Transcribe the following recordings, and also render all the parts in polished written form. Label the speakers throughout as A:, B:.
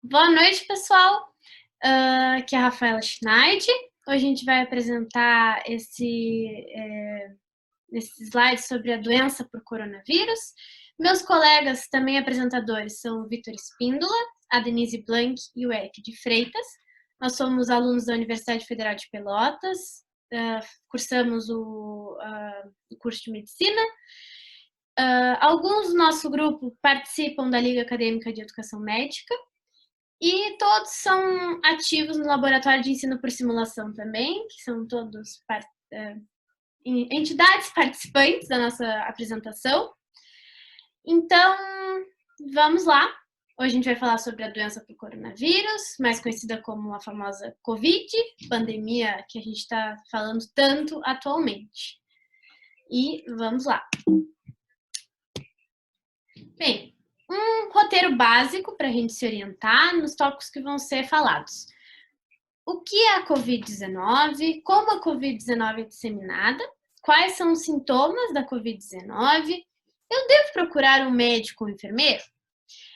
A: Boa noite, pessoal. Aqui é a Rafaela Schneid. Hoje a gente vai apresentar esse slide sobre a doença por coronavírus. Meus colegas, também apresentadores, são o Vitor Espíndola, a Denise Blanc e o Eric de Freitas. Nós somos alunos da Universidade Federal de Pelotas, cursamos o curso de Medicina. Alguns do nosso grupo participam da Liga Acadêmica de Educação Médica, e todos são ativos no Laboratório de Ensino por Simulação também, que são todos entidades participantes da nossa apresentação. Então, vamos lá. Hoje a gente vai falar sobre a doença por coronavírus, mais conhecida como a famosa Covid, pandemia que a gente está falando tanto atualmente. E vamos lá. Bem, um roteiro básico para a gente se orientar nos tópicos que vão ser falados. O que é a Covid-19? Como a Covid-19 é disseminada? Quais são os sintomas da Covid-19? Eu devo procurar um médico ou enfermeiro?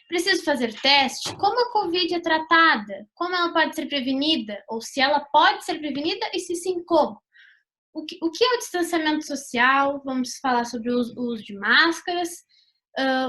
A: Preciso fazer teste? Como a Covid é tratada? Como ela pode ser prevenida? Ou se ela pode ser prevenida e se sim, como? O que é o distanciamento social? Vamos falar sobre o uso de máscaras.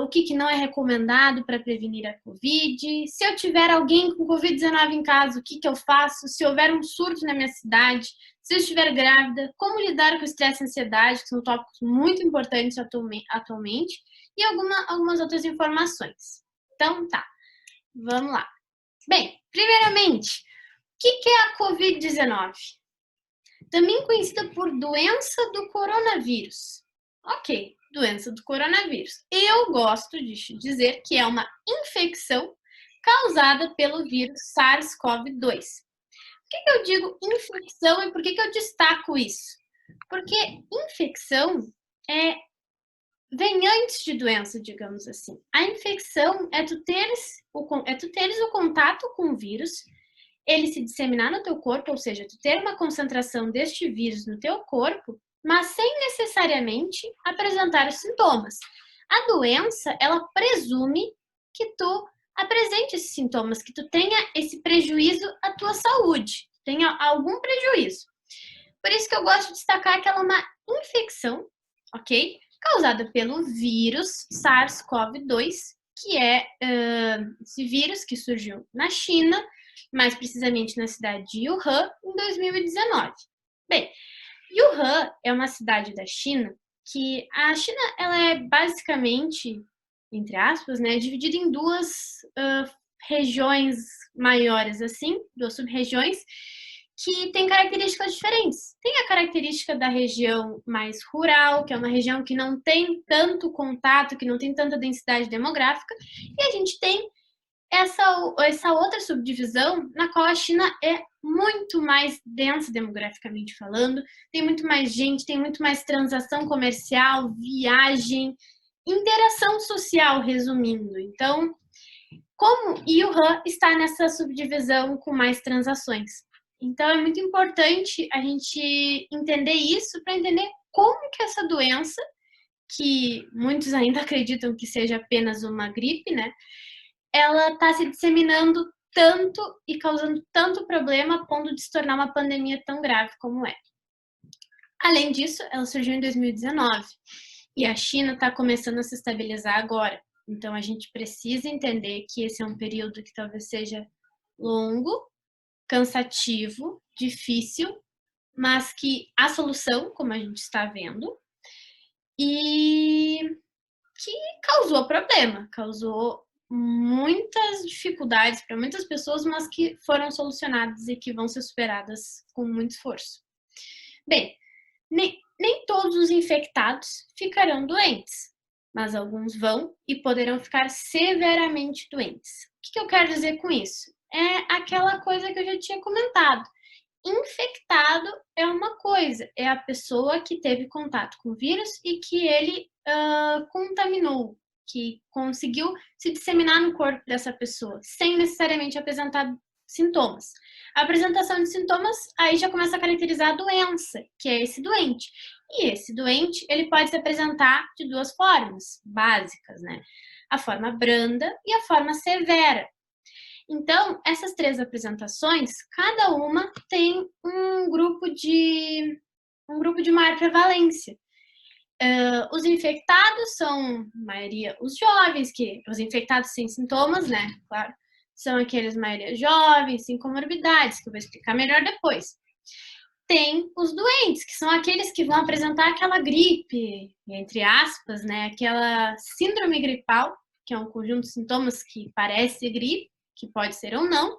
A: O que não é recomendado para prevenir a Covid. Se eu tiver alguém com Covid-19 em casa, o que eu faço? Se houver um surto na minha cidade, se eu estiver grávida, como lidar com o estresse e ansiedade, que são tópicos muito importantes atualmente, e algumas outras informações. Então, tá, vamos lá. Bem, primeiramente, o que é a Covid-19? Também conhecida por doença do coronavírus. Ok, doença do coronavírus. Eu gosto de dizer que é uma infecção causada pelo vírus SARS-CoV-2. Por que eu digo infecção e por que eu destaco isso? Porque infecção vem antes de doença, digamos assim. A infecção é tu teres o contato com o vírus, ele se disseminar no teu corpo, ou seja, tu ter uma concentração deste vírus no teu corpo, mas sem necessariamente apresentar os sintomas. A doença, ela presume que tu apresente esses sintomas, que tu tenha esse prejuízo à tua saúde, tenha algum prejuízo. Por isso que eu gosto de destacar que ela é uma infecção, ok? Causada pelo vírus SARS-CoV-2, que é esse vírus que surgiu na China, mais precisamente na cidade de Wuhan, em 2019. Bem, Wuhan é uma cidade da China que a China ela é basicamente, entre aspas, né, dividida em duas regiões maiores, assim, duas sub-regiões, que tem características diferentes. Tem a característica da região mais rural, que é uma região que não tem tanto contato, que não tem tanta densidade demográfica, e a gente tem essa outra subdivisão na qual a China é muito mais densa demograficamente falando, tem muito mais gente, tem muito mais transação comercial, viagem, interação social, resumindo. Então, como Wuhan está nessa subdivisão com mais transações. Então, é muito importante a gente entender isso para entender como que essa doença, que muitos ainda acreditam que seja apenas uma gripe, né? Ela está se disseminando tanto e causando tanto problema a ponto de se tornar uma pandemia tão grave como é. Além disso, ela surgiu em 2019 e a China está começando a se estabilizar agora. Então, a gente precisa entender que esse é um período que talvez seja longo, cansativo, difícil, mas que há solução, como a gente está vendo, e que causou problema, causou muitas dificuldades para muitas pessoas, mas que foram solucionadas e que vão ser superadas com muito esforço. Bem, nem todos os infectados ficarão doentes, mas alguns vão e poderão ficar severamente doentes. O que eu quero dizer com isso? É aquela coisa que eu já tinha comentado. Infectado é uma coisa, é a pessoa que teve contato com o vírus e que ele contaminou, que conseguiu se disseminar no corpo dessa pessoa, sem necessariamente apresentar sintomas. A apresentação de sintomas aí já começa a caracterizar a doença, que é esse doente. E esse doente, ele pode se apresentar de duas formas básicas, né? A forma branda e a forma severa. Então, essas 3 apresentações, cada uma tem um grupo de maior prevalência. Os infectados são, maioria, os jovens, os infectados sem sintomas, né? Claro, são aqueles, maioria, jovens, sem comorbidades, que eu vou explicar melhor depois. Tem os doentes, que são aqueles que vão apresentar aquela gripe, entre aspas, né? Aquela síndrome gripal, que é um conjunto de sintomas que parece gripe, que pode ser ou não,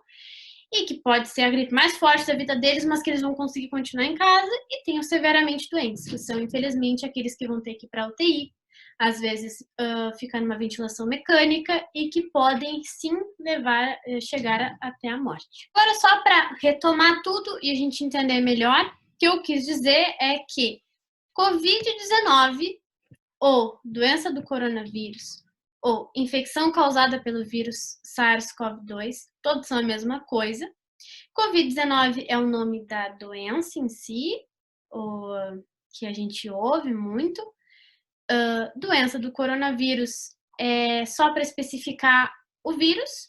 A: e que pode ser a gripe mais forte da vida deles, mas que eles vão conseguir continuar em casa, e tem os severamente doentes, que são, infelizmente, aqueles que vão ter que ir para a UTI, às vezes ficar numa ventilação mecânica e que podem, sim, chegar até a morte. Agora, só para retomar tudo e a gente entender melhor, o que eu quis dizer é que Covid-19, ou doença do coronavírus, ou infecção causada pelo vírus SARS-CoV-2, todos são a mesma coisa. Covid-19 é o nome da doença em si, que a gente ouve muito. Doença do coronavírus é só para especificar o vírus.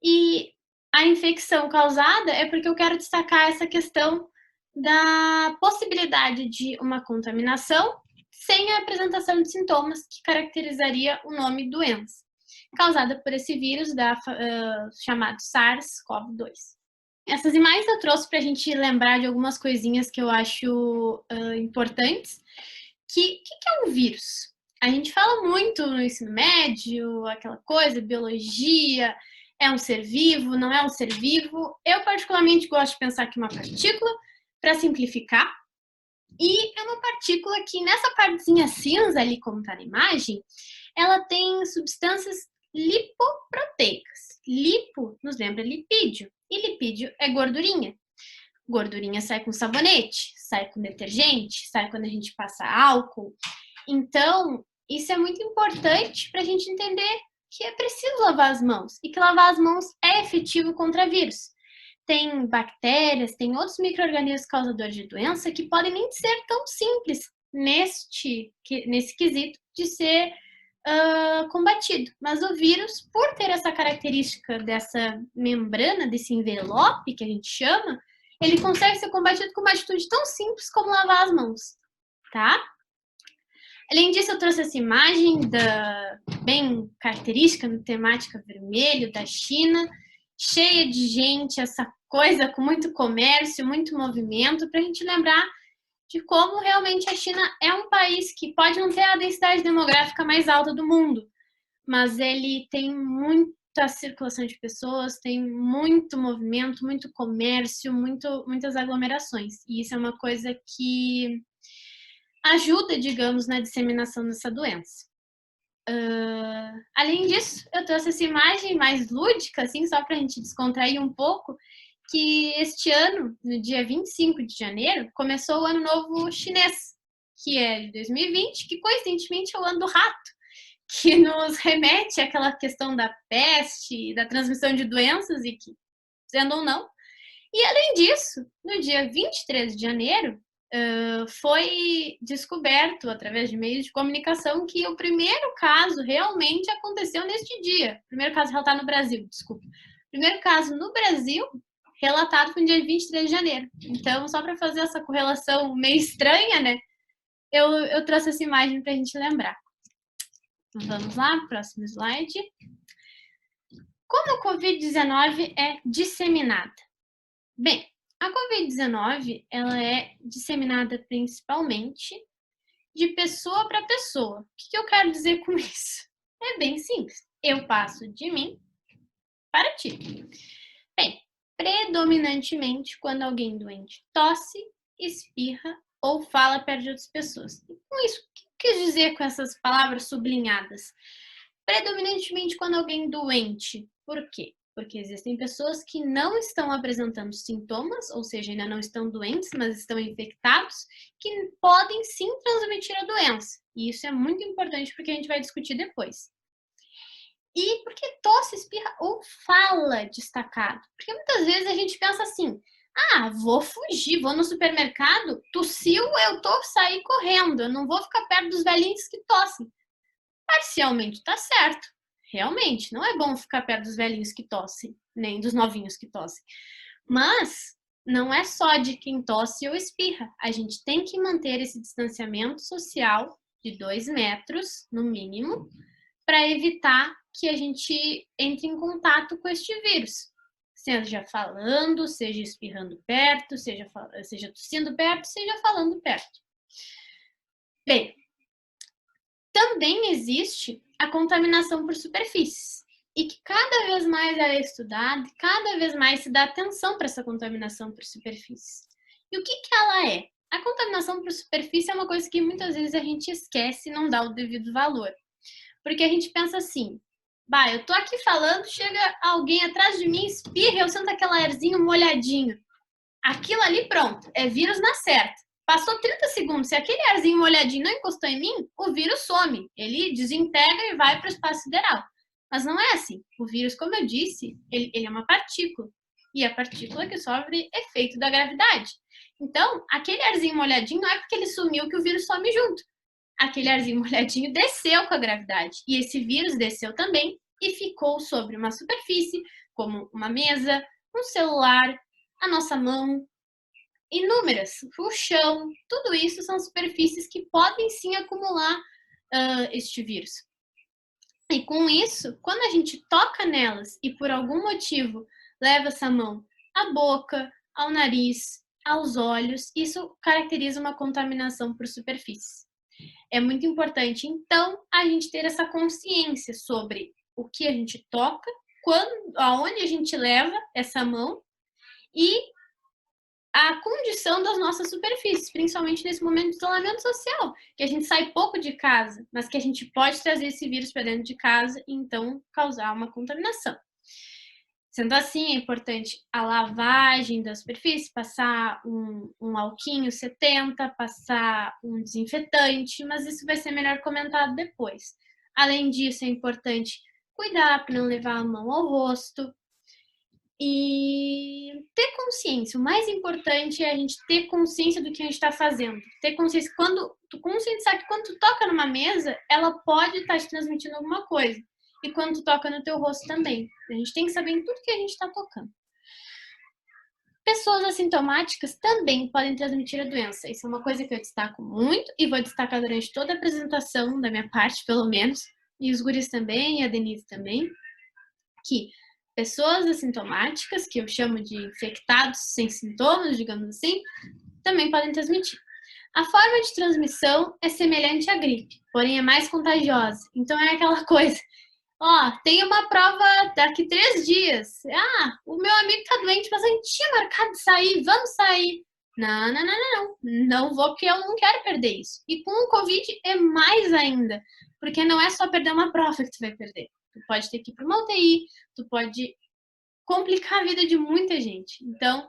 A: E a infecção causada é porque eu quero destacar essa questão da possibilidade de uma contaminação sem a apresentação de sintomas que caracterizaria o nome doença, causada por esse vírus chamado SARS-CoV-2. Essas imagens eu trouxe para a gente lembrar de algumas coisinhas que eu acho importantes. Que é um vírus? A gente fala muito no ensino médio, aquela coisa, biologia, é um ser vivo, não é um ser vivo. Eu particularmente gosto de pensar que é uma partícula, para simplificar, e é uma partícula que nessa partezinha cinza ali, como está na imagem, ela tem substâncias lipoproteicas. Lipo nos lembra lipídio, e lipídio é gordurinha. Gordurinha sai com sabonete, sai com detergente, sai quando a gente passa álcool. Então, isso é muito importante para a gente entender que é preciso lavar as mãos e que lavar as mãos é efetivo contra vírus. Tem bactérias, tem outros micro-organismos causadores de doença que podem nem ser tão simples nesse quesito de ser combatido. Mas o vírus, por ter essa característica dessa membrana, desse envelope que a gente chama, ele consegue ser combatido com uma atitude tão simples como lavar as mãos, tá? Além disso, eu trouxe essa imagem bem característica, no temática vermelho, da China, cheia de gente, essa coisa com muito comércio, muito movimento, para a gente lembrar de como realmente a China é um país que pode não ter a densidade demográfica mais alta do mundo, mas ele tem muita circulação de pessoas, tem muito movimento, muito comércio, muitas aglomerações. E isso é uma coisa que ajuda, digamos, na disseminação dessa doença. Além disso, eu trouxe essa imagem mais lúdica, assim, só para a gente descontrair um pouco, que este ano, no dia 25 de janeiro, começou o Ano Novo Chinês, que é de 2020, que coincidentemente é o ano do rato, que nos remete àquela questão da peste, da transmissão de doenças, e que, sendo ou não. E além disso, no dia 23 de janeiro, foi descoberto, através de meios de comunicação, que o primeiro caso realmente aconteceu neste dia. O primeiro caso relatado no Brasil, desculpa. O primeiro caso no Brasil relatado foi no dia 23 de janeiro. Então, só para fazer essa correlação meio estranha, né? Eu trouxe essa imagem para a gente lembrar. Vamos lá, próximo slide. Como a Covid-19 é disseminada? Bem, a Covid-19 ela é disseminada principalmente de pessoa para pessoa. O que eu quero dizer com isso? É bem simples. Eu passo de mim para ti. Bem, predominantemente quando alguém doente tosse, espirra ou fala perto de outras pessoas. E com isso, o que eu quis dizer com essas palavras sublinhadas? Predominantemente quando alguém doente. Por quê? Porque existem pessoas que não estão apresentando sintomas, ou seja, ainda não estão doentes, mas estão infectados, que podem sim transmitir a doença. E isso é muito importante porque a gente vai discutir depois. E por que tosse, espirra ou fala destacado? Porque muitas vezes a gente pensa assim, vou fugir, vou no supermercado, tossiu, eu saí correndo, eu não vou ficar perto dos velhinhos que tossem. Parcialmente tá certo. Realmente, não é bom ficar perto dos velhinhos que tossem. nem dos novinhos que tossem. Mas não é só de quem tosse ou espirra. A gente tem que manter esse distanciamento social de 2 metros, no mínimo, para evitar que a gente entre em contato com este vírus. Seja falando, seja espirrando perto, seja tossindo perto, seja falando perto. Bem, também existe a contaminação por superfícies. E que cada vez mais ela é estudada, cada vez mais se dá atenção para essa contaminação por superfícies. E o que ela é? A contaminação por superfície é uma coisa que muitas vezes a gente esquece e não dá o devido valor. Porque a gente pensa assim, bah, eu tô aqui falando, chega alguém atrás de mim, espirra, eu sinto aquele arzinho molhadinho. Aquilo ali, pronto, é vírus na certa. Passou 30 segundos, se aquele arzinho molhadinho não encostou em mim, o vírus some. Ele desintegra e vai para o espaço sideral. Mas não é assim. O vírus, como eu disse, ele é uma partícula. E a partícula que sofre efeito da gravidade. Então, aquele arzinho molhadinho não é porque ele sumiu que o vírus some junto. Aquele arzinho molhadinho desceu com a gravidade. E esse vírus desceu também e ficou sobre uma superfície, como uma mesa, um celular, a nossa mão, inúmeras, o chão, tudo isso são superfícies que podem sim acumular este vírus. E com isso, quando a gente toca nelas e por algum motivo leva essa mão à boca, ao nariz, aos olhos, isso caracteriza uma contaminação por superfícies. É muito importante, então, a gente ter essa consciência sobre o que a gente toca, aonde a gente leva essa mão e a condição das nossas superfícies, principalmente nesse momento de isolamento social, que a gente sai pouco de casa, mas que a gente pode trazer esse vírus para dentro de casa e então causar uma contaminação. Sendo assim, é importante a lavagem da superfície, passar um alquinho 70, passar um desinfetante, mas isso vai ser melhor comentado depois. Além disso, é importante cuidar para não levar a mão ao rosto e ter consciência. O mais importante é a gente ter consciência do que a gente está fazendo. Ter consciência conscientizar que quando tu toca numa mesa, ela pode estar te transmitindo alguma coisa. E quando tu toca no teu rosto também. A gente tem que saber em tudo que a gente está tocando. Pessoas assintomáticas também podem transmitir a doença. Isso é uma coisa que eu destaco muito e vou destacar durante toda a apresentação, da minha parte, pelo menos, e os guris também, e a Denise também, que pessoas assintomáticas, que eu chamo de infectados sem sintomas, digamos assim, também podem transmitir. A forma de transmissão é semelhante à gripe, porém é mais contagiosa. Então é aquela coisa, tem uma prova daqui 3 dias. O meu amigo tá doente, mas a gente tinha marcado de sair, vamos sair. Não vou porque eu não quero perder isso. E com o Covid é mais ainda, porque não é só perder uma prova que tu vai perder. Tu pode ter que ir para uma UTI, tu pode complicar a vida de muita gente. Então,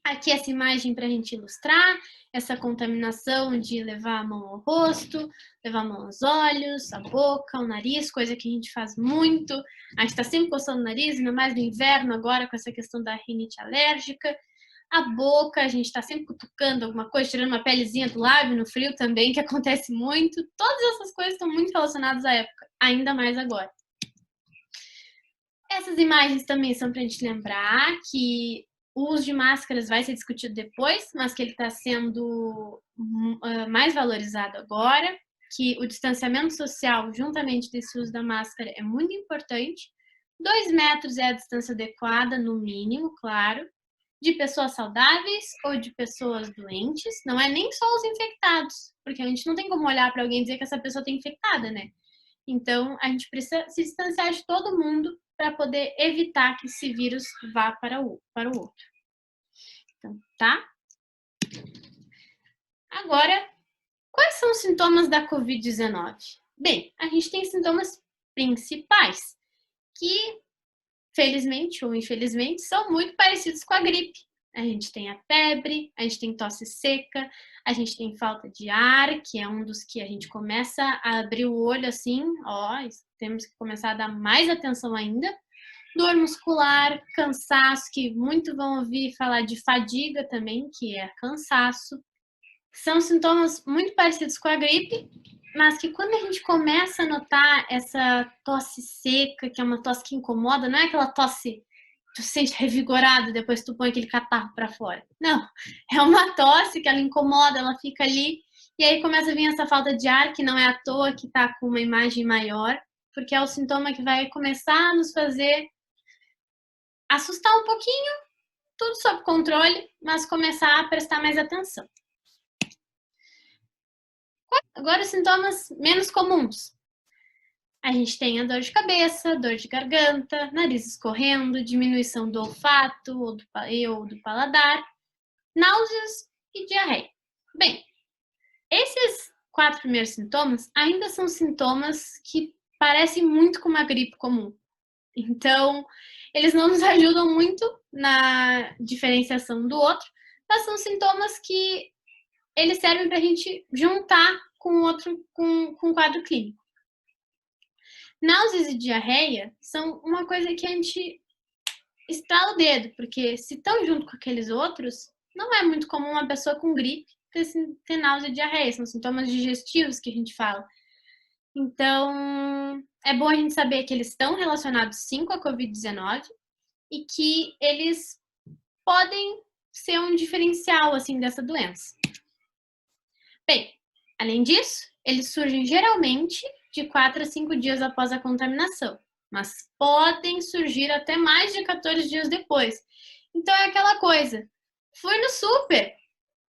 A: aqui essa imagem para a gente ilustrar essa contaminação de levar a mão ao rosto, levar a mão aos olhos, à boca, ao nariz, coisa que a gente faz muito. A gente está sempre coçando o nariz, ainda mais no inverno agora com essa questão da rinite alérgica. A boca, a gente está sempre cutucando alguma coisa, tirando uma pelezinha do lábio no frio também, que acontece muito. Todas essas coisas estão muito relacionadas à época, ainda mais agora. Essas imagens também são para a gente lembrar que o uso de máscaras vai ser discutido depois, mas que ele está sendo mais valorizado agora, que o distanciamento social, juntamente desse uso da máscara, é muito importante. 2 metros é a distância adequada, no mínimo, claro, de pessoas saudáveis ou de pessoas doentes. Não é nem só os infectados, porque a gente não tem como olhar para alguém e dizer que essa pessoa está infectada, né? Então, a gente precisa se distanciar de todo mundo para poder evitar que esse vírus vá para o outro. Então, tá? Agora, quais são os sintomas da Covid-19? Bem, a gente tem sintomas principais, que, felizmente ou infelizmente, são muito parecidos com a gripe. A gente tem a febre, a gente tem tosse seca, a gente tem falta de ar, que é um dos que a gente começa a abrir o olho assim, temos que começar a dar mais atenção ainda. Dor muscular, cansaço, que muito vão ouvir falar de fadiga também, que é cansaço. São sintomas muito parecidos com a gripe, mas que quando a gente começa a notar essa tosse seca, que é uma tosse que incomoda, não é aquela tosse tu se sente revigorado depois que tu põe aquele catarro para fora. Não, é uma tosse que ela incomoda, ela fica ali, e aí começa a vir essa falta de ar, que não é à toa que tá com uma imagem maior, porque é o sintoma que vai começar a nos fazer assustar um pouquinho, tudo sob controle, mas começar a prestar mais atenção. Agora, os sintomas menos comuns. A gente tem a dor de cabeça, dor de garganta, nariz escorrendo, diminuição do olfato ou do paladar, náuseas e diarreia. Bem, esses 4 primeiros sintomas ainda são sintomas que parecem muito com uma gripe comum. Então, eles não nos ajudam muito na diferenciação do outro, mas são sintomas que eles servem para a gente juntar com um quadro clínico. Náuseas e diarreia são uma coisa que a gente estrala o dedo, porque se estão junto com aqueles outros, não é muito comum uma pessoa com gripe ter náusea e diarreia, são sintomas digestivos que a gente fala. Então, é bom a gente saber que eles estão relacionados sim com a Covid-19 e que eles podem ser um diferencial assim dessa doença. Bem, além disso, eles surgem geralmente de 4 a 5 dias após a contaminação, mas podem surgir até mais de 14 dias depois. Então é aquela coisa, fui no super,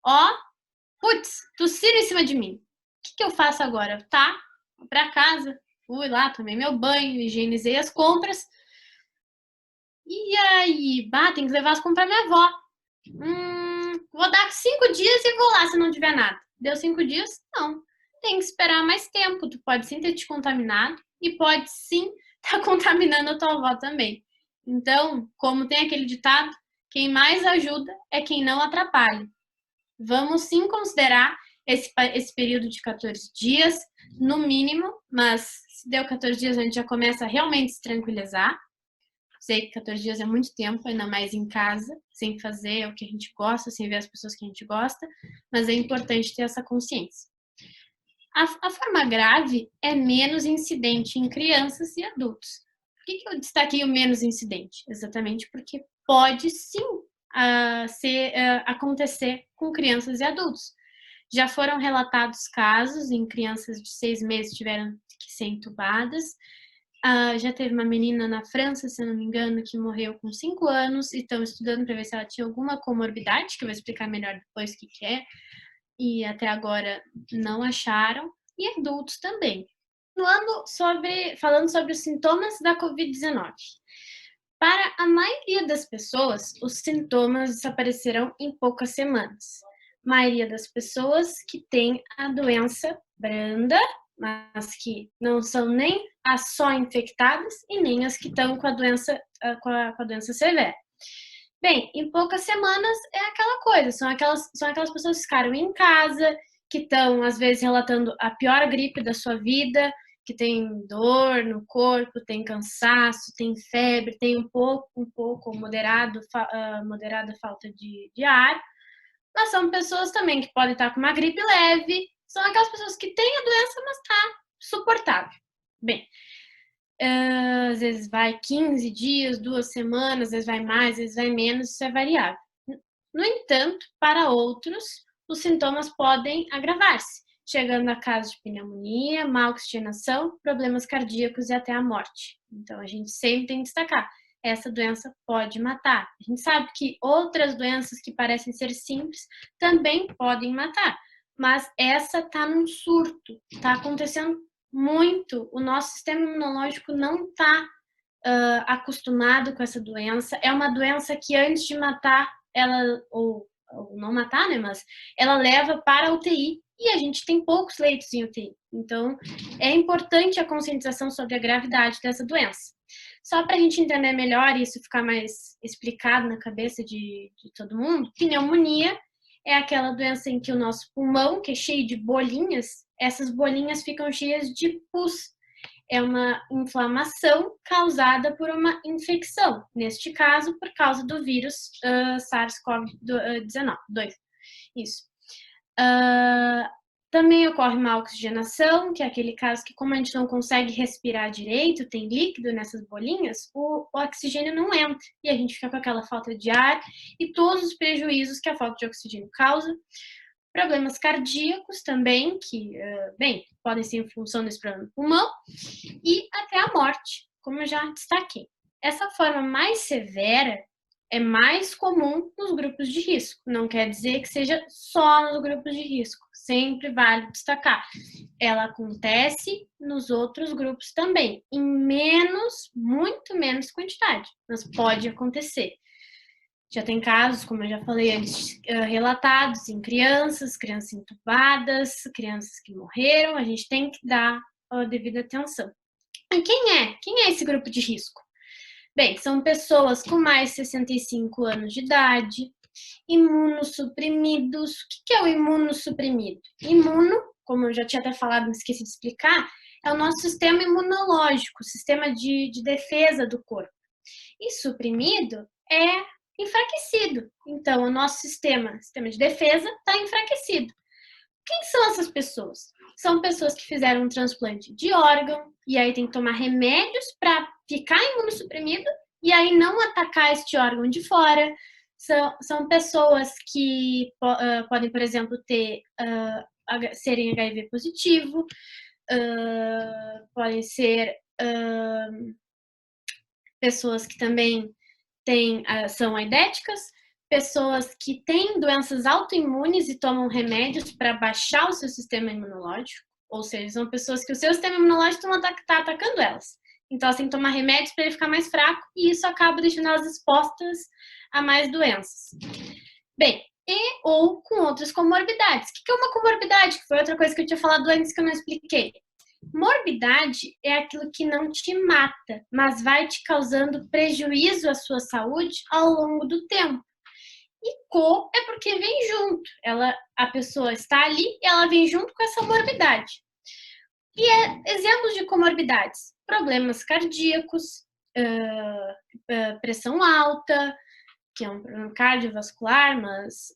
A: ó, putz, tossiram em cima de mim. O que eu faço agora? Tá, vou pra casa, fui lá, tomei meu banho, higienizei as compras. E aí, tem que levar as compras pra minha avó. Vou dar 5 dias e vou lá se não tiver nada. Deu 5 dias? Não. Tem que esperar mais tempo. Tu pode sim ter te contaminado e pode sim estar contaminando a tua avó também. Então, como tem aquele ditado, quem mais ajuda é quem não atrapalha. Vamos sim considerar esse período de 14 dias, no mínimo, mas se deu 14 dias a gente já começa a realmente se tranquilizar. Sei que 14 dias é muito tempo, ainda mais em casa, sem fazer o que a gente gosta, sem ver as pessoas que a gente gosta, mas é importante ter essa consciência. A forma grave é menos incidente em crianças e adultos. Por que eu destaquei o menos incidente? Exatamente porque pode sim acontecer com crianças e adultos. Já foram relatados casos em crianças de 6 meses que tiveram que ser entubadas. Já teve uma menina na França, se eu não me engano, que morreu com 5 anos e estão estudando para ver se ela tinha alguma comorbidade, que eu vou explicar melhor depois o que é. E até agora não acharam. E adultos também. Falando sobre os sintomas da Covid-19. Para a maioria das pessoas, os sintomas desaparecerão em poucas semanas. A maioria das pessoas que tem a doença branda, mas que não são nem as só infectadas e nem as que estão com a doença severa. Bem, em poucas semanas é aquela coisa, são aquelas pessoas que ficaram em casa, que estão às vezes relatando a pior gripe da sua vida, que tem dor no corpo, tem cansaço, tem febre, tem um pouco moderada falta de ar, mas são pessoas também que podem estar com uma gripe leve, são aquelas pessoas que têm a doença, mas está suportável. Bem, às vezes vai 15 dias, 2 semanas, às vezes vai mais, às vezes vai menos, isso é variável. No entanto, para outros, os sintomas podem agravar-se, chegando a casos de pneumonia, má oxigenação, problemas cardíacos e até a morte. Então, a gente sempre tem que destacar, essa doença pode matar. A gente sabe que outras doenças que parecem ser simples também podem matar, mas essa está num surto, está acontecendo muito, o nosso sistema imunológico não está acostumado com essa doença. É uma doença que antes de matar, ela, ou não matar, né, mas ela leva para a UTI e a gente tem poucos leitos em UTI. Então, é importante a conscientização sobre a gravidade dessa doença. Só para a gente entender melhor e isso ficar mais explicado na cabeça de todo mundo, pneumonia é aquela doença em que o nosso pulmão, que é cheio de bolinhas, essas bolinhas ficam cheias de pus. É uma inflamação causada por uma infecção, neste caso, por causa do vírus SARS-CoV-2. Isso. Também ocorre uma oxigenação, que é aquele caso que, como a gente não consegue respirar direito, tem líquido nessas bolinhas, o oxigênio não entra e a gente fica com aquela falta de ar e todos os prejuízos que a falta de oxigênio causa. Problemas cardíacos também, que, bem, podem ser em função desse problema do pulmão, e até a morte, como eu já destaquei. Essa forma mais severa é mais comum nos grupos de risco. Não quer dizer que seja só nos grupos de risco. Sempre vale destacar. Ela acontece nos outros grupos também, em menos, muito menos quantidade, mas pode acontecer. Já tem casos, como eu já falei antes, relatados em crianças entubadas, crianças que morreram. A gente tem que dar a devida atenção. E quem é esse grupo de risco? Bem, são pessoas com mais de 65 anos de idade, imunossuprimidos. O que é o imunossuprimido? Imuno, como eu já tinha até falado, me esqueci de explicar, é o nosso sistema imunológico, sistema de defesa do corpo. E suprimido é enfraquecido. Então, o nosso sistema de defesa está enfraquecido. Quem são essas pessoas? São pessoas que fizeram um transplante de órgão e aí tem que tomar remédios para ficar imunossuprimido e aí não atacar este órgão de fora. São pessoas que podem, por exemplo, serem HIV positivo, podem ser pessoas que também são aidéticas, pessoas que têm doenças autoimunes e tomam remédios para baixar o seu sistema imunológico, ou seja, são pessoas que o seu sistema imunológico está atacando elas. Então, elas têm que tomar remédios para ele ficar mais fraco e isso acaba deixando elas expostas a mais doenças. Bem, ou com outras comorbidades. O que é uma comorbidade? Que foi outra coisa que eu tinha falado antes que eu não expliquei. Morbidade é aquilo que não te mata, mas vai te causando prejuízo à sua saúde ao longo do tempo. E é porque vem junto. A pessoa está ali e ela vem junto com essa morbidade. E exemplos de comorbidades: problemas cardíacos, pressão alta, que é um problema cardiovascular, mas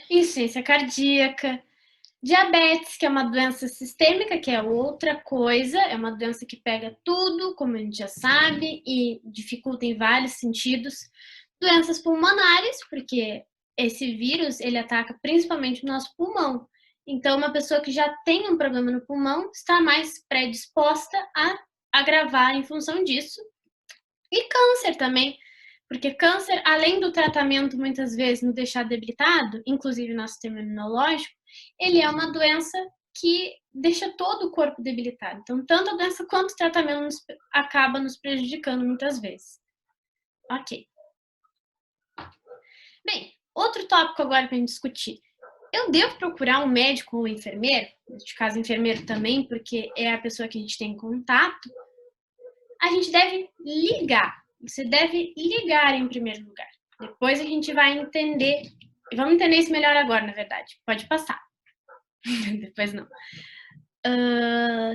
A: insuficiência cardíaca, diabetes, que é uma doença sistêmica, que é outra coisa, é uma doença que pega tudo, como a gente já sabe, e dificulta em vários sentidos. Doenças pulmonares, porque esse vírus, ele ataca principalmente o nosso pulmão. Então, uma pessoa que já tem um problema no pulmão está mais predisposta a agravar em função disso. E câncer também, porque câncer, além do tratamento muitas vezes nos deixar debilitado, inclusive nosso sistema imunológico, ele é uma doença que deixa todo o corpo debilitado. Então, tanto a doença quanto o tratamento acaba nos prejudicando muitas vezes. Ok. Bem, outro tópico agora para a gente discutir. Eu devo procurar um médico ou um enfermeiro? Neste caso, enfermeiro também, porque é a pessoa que a gente tem contato. A gente deve ligar. Você deve ligar em primeiro lugar. Depois a gente vai entender. Vamos entender isso melhor agora, na verdade. Pode passar. Depois não.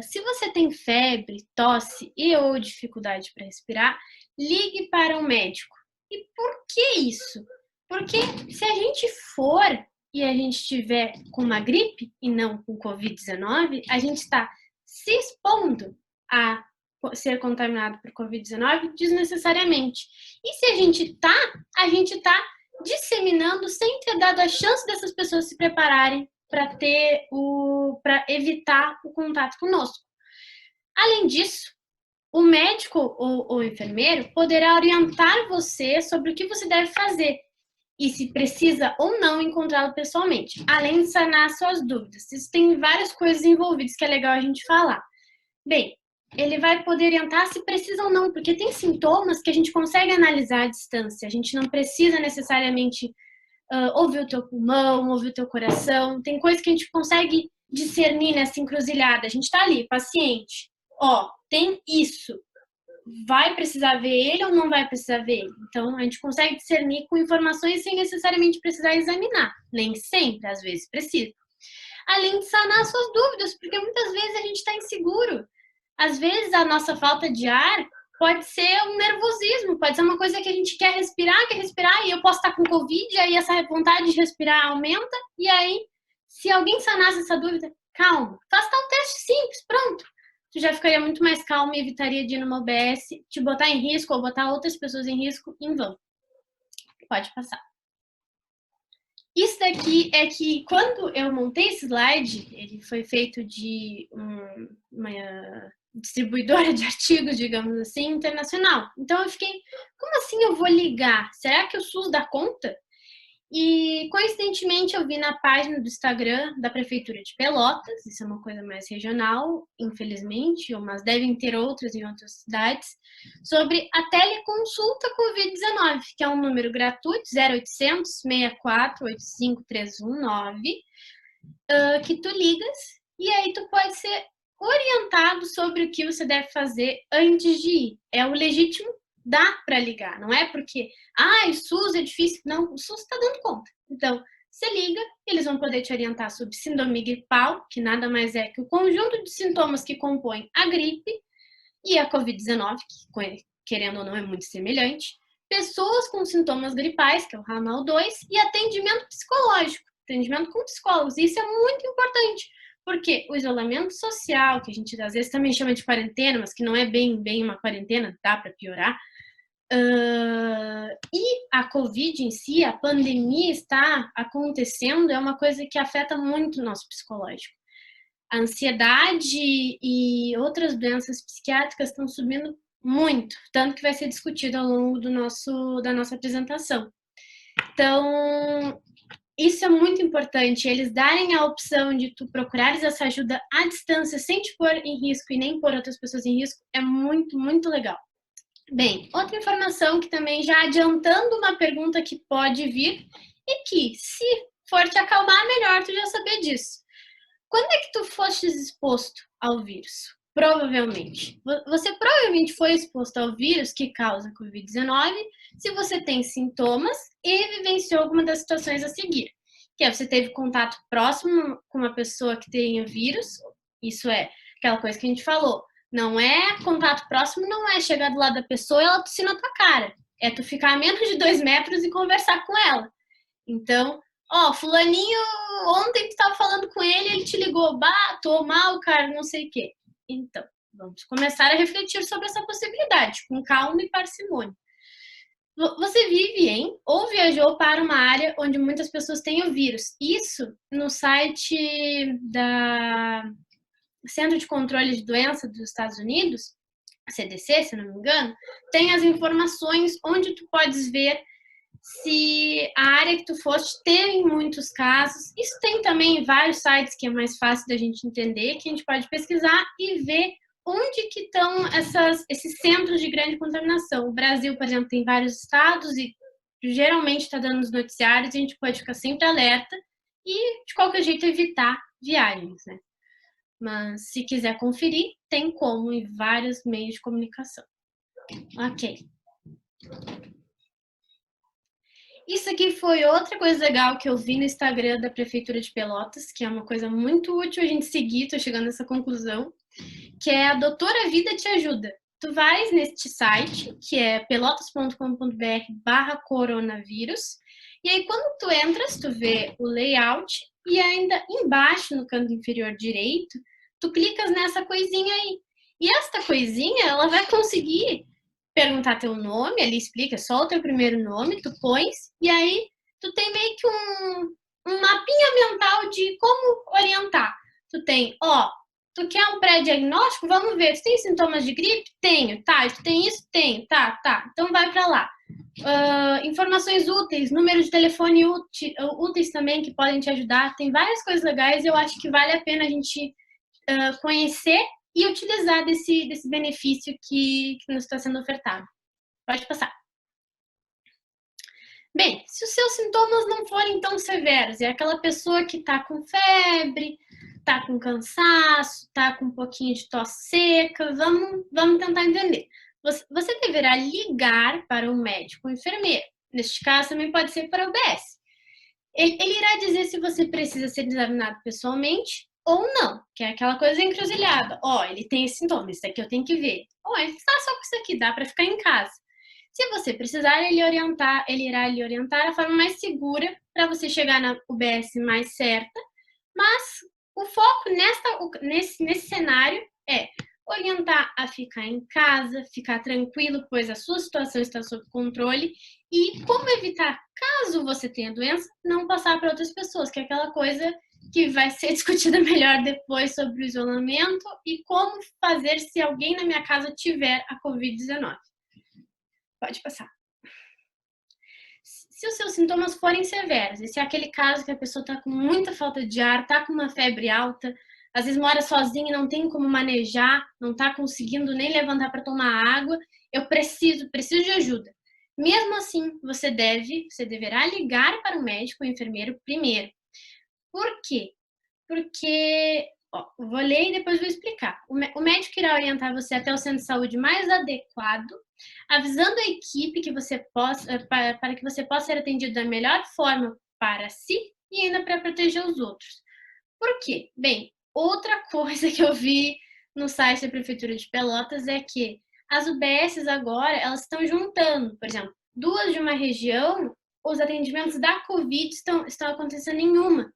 A: Se você tem febre, tosse e ou dificuldade para respirar, ligue para um médico. E por que isso? Porque se a gente for e a gente estiver com uma gripe e não com Covid-19, a gente está se expondo a ser contaminado por Covid-19 desnecessariamente. E se a gente está disseminando sem ter dado a chance dessas pessoas se prepararem para evitar o contato conosco. Além disso, o médico ou o enfermeiro poderá orientar você sobre o que você deve fazer e se precisa ou não encontrá-lo pessoalmente, além de sanar suas dúvidas. Isso tem várias coisas envolvidas que é legal a gente falar. Bem, ele vai poder orientar se precisa ou não, porque tem sintomas que a gente consegue analisar à distância. A gente não precisa necessariamente ouvir o teu pulmão, ouvir o teu coração. Tem coisas que a gente consegue discernir nessa encruzilhada. A gente tá ali, paciente. Tem isso. Vai precisar ver ele ou não vai precisar ver ele? Então, a gente consegue discernir com informações sem necessariamente precisar examinar. Nem sempre, às vezes precisa. Além de sanar suas dúvidas, porque muitas vezes a gente está inseguro. Às vezes, a nossa falta de ar pode ser um nervosismo, pode ser uma coisa que a gente quer respirar, e eu posso estar com Covid, aí essa vontade de respirar aumenta, e aí, se alguém sanasse essa dúvida, calma, faz tal teste simples, pronto. Tu já ficaria muito mais calmo e evitaria de ir numa OBS, te botar em risco ou botar outras pessoas em risco em vão. Pode passar. Isso daqui é que, quando eu montei esse slide, ele foi feito de uma distribuidora de artigos, digamos assim, internacional. Então eu fiquei, como assim eu vou ligar? Será que o SUS dá conta? E, coincidentemente, eu vi na página do Instagram da Prefeitura de Pelotas, isso é uma coisa mais regional, infelizmente, mas devem ter outras em outras cidades, sobre a teleconsulta Covid-19, que é um número gratuito, 0800 64 85 319, que tu ligas e aí tu pode ser orientado sobre o que você deve fazer antes de ir. É o legítimo, dá para ligar, não é porque, o SUS é difícil. Não, o SUS está dando conta. Então, você liga, eles vão poder te orientar sobre síndrome gripal, que nada mais é que o conjunto de sintomas que compõem a gripe e a Covid-19, que, querendo ou não, é muito semelhante, pessoas com sintomas gripais, que é o ramal 2, e atendimento psicológico, atendimento com psicólogos. Isso é muito importante, porque o isolamento social, que a gente às vezes também chama de quarentena, mas que não é bem uma quarentena, dá para piorar, e a Covid em si, a pandemia está acontecendo, é uma coisa que afeta muito o nosso psicológico. A ansiedade e outras doenças psiquiátricas estão subindo muito, tanto que vai ser discutido ao longo da nossa apresentação. Então, isso é muito importante, eles darem a opção de tu procurares essa ajuda à distância, sem te pôr em risco e nem pôr outras pessoas em risco, é muito, muito legal. Bem, outra informação que também, já adiantando uma pergunta que pode vir, e que, se for te acalmar, melhor tu já saber disso. Quando é que tu foste exposto ao vírus? Provavelmente. Você provavelmente foi exposto ao vírus que causa Covid-19 se você tem sintomas e vivenciou alguma das situações a seguir. Que é, você teve contato próximo com uma pessoa que tenha vírus, isso é aquela coisa que a gente falou. Não é contato próximo, não é chegar do lado da pessoa e ela tossir na tua cara. É tu ficar a menos de 2 metros e conversar com ela. Então, fulaninho, ontem tu tava falando com ele te ligou, tô mal, cara, não sei o quê. Então, vamos começar a refletir sobre essa possibilidade, com calma e parcimônia. Você vive ou viajou para uma área onde muitas pessoas têm o vírus? Isso no site da Centro de Controle de Doenças dos Estados Unidos, CDC, se não me engano, tem as informações onde tu podes ver se a área que tu foste teve muitos casos. Isso tem também em vários sites que é mais fácil da gente entender, que a gente pode pesquisar e ver onde que estão esses centros de grande contaminação. O Brasil, por exemplo, tem vários estados e geralmente está dando nos noticiários, e a gente pode ficar sempre alerta e, de qualquer jeito, evitar viagens, né? Mas, se quiser conferir, tem como em vários meios de comunicação. Ok. Isso aqui foi outra coisa legal que eu vi no Instagram da Prefeitura de Pelotas, que é uma coisa muito útil a gente seguir, tô chegando nessa conclusão, que é a Doutora Vida Te Ajuda. Tu vais neste site, que é pelotas.com.br/coronavírus, e aí quando tu entras, tu vê o layout, e ainda embaixo, no canto inferior direito, tu clicas nessa coisinha aí. E esta coisinha, ela vai conseguir perguntar teu nome, ele explica só o teu primeiro nome, tu pões, e aí tu tem meio que um mapinha mental de como orientar. Tu tem, tu quer um pré-diagnóstico? Vamos ver, tu tem sintomas de gripe? Tenho, tá, tu tem isso? Tenho, tá, então vai pra lá. Informações úteis, número de telefone úteis também, que podem te ajudar, tem várias coisas legais, eu acho que vale a pena a gente conhecer e utilizar desse benefício que nos está sendo ofertado. Pode passar. Bem, se os seus sintomas não forem tão severos, é aquela pessoa que está com febre, está com cansaço, está com um pouquinho de tosse seca, vamos tentar entender. Você deverá ligar para um médico ou enfermeiro. Neste caso, também pode ser para o UBS. Ele irá dizer se você precisa ser examinado pessoalmente ou não, que é aquela coisa encruzilhada. Ó, ele tem esse sintoma, isso aqui eu tenho que ver. Ou ele está só com isso aqui, dá para ficar em casa. Se você precisar, ele irá lhe orientar a forma mais segura para você chegar na UBS mais certa, mas o foco nesse cenário é orientar a ficar em casa, ficar tranquilo, pois a sua situação está sob controle, e como evitar, caso você tenha doença, não passar para outras pessoas, que é aquela coisa que vai ser discutida melhor depois sobre o isolamento e como fazer se alguém na minha casa tiver a Covid-19. Pode passar. Se os seus sintomas forem severos, e se é aquele caso que a pessoa está com muita falta de ar, está com uma febre alta, às vezes mora sozinha e não tem como manejar, não está conseguindo nem levantar para tomar água, eu preciso de ajuda. Mesmo assim, você deverá ligar para o médico ou enfermeiro primeiro. Por quê? Porque, vou ler e depois vou explicar. O médico irá orientar você até o centro de saúde mais adequado, avisando a equipe que você para que você possa ser atendido da melhor forma para si e ainda para proteger os outros. Por quê? Bem, outra coisa que eu vi no site da Prefeitura de Pelotas é que as UBSs agora, elas estão juntando, por exemplo, duas de uma região, os atendimentos da Covid estão acontecendo em uma.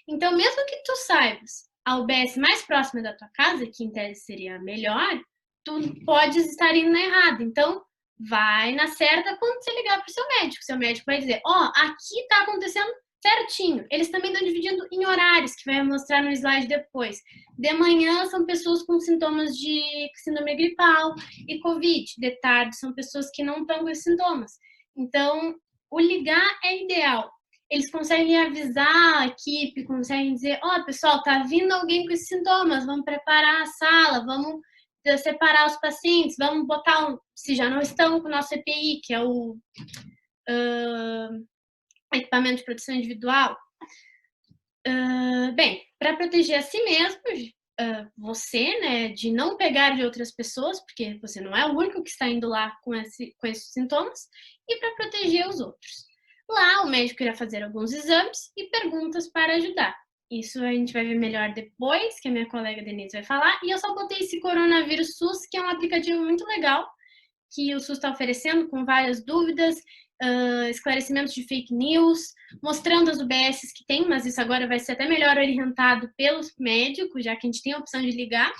A: Então, mesmo que tu saibas a UBS mais próxima da tua casa, que em tese seria a melhor, tu podes estar indo na errada. Então, vai na certa quando você ligar para o seu médico. Seu médico vai dizer, aqui está acontecendo certinho. Eles também estão dividindo em horários, que vai mostrar no slide depois. De manhã são pessoas com sintomas de síndrome gripal e Covid. De tarde são pessoas que não estão com esses sintomas. Então, o ligar é ideal. Eles conseguem avisar a equipe, conseguem dizer, pessoal, tá vindo alguém com esses sintomas, vamos preparar a sala, vamos separar os pacientes, vamos botar, se já não estão com o nosso EPI, que é o equipamento de proteção individual. Bem, para proteger a si mesmo, você, né, de não pegar de outras pessoas, porque você não é o único que está indo lá com esses sintomas, e para proteger os outros. Lá, o médico irá fazer alguns exames e perguntas para ajudar. Isso a gente vai ver melhor depois, que a minha colega Denise vai falar. E eu só botei esse Coronavírus SUS, que é um aplicativo muito legal, que o SUS está oferecendo com várias dúvidas, esclarecimentos de fake news, mostrando as UBSs que tem, mas isso agora vai ser até melhor orientado pelos médicos, já que a gente tem a opção de ligar.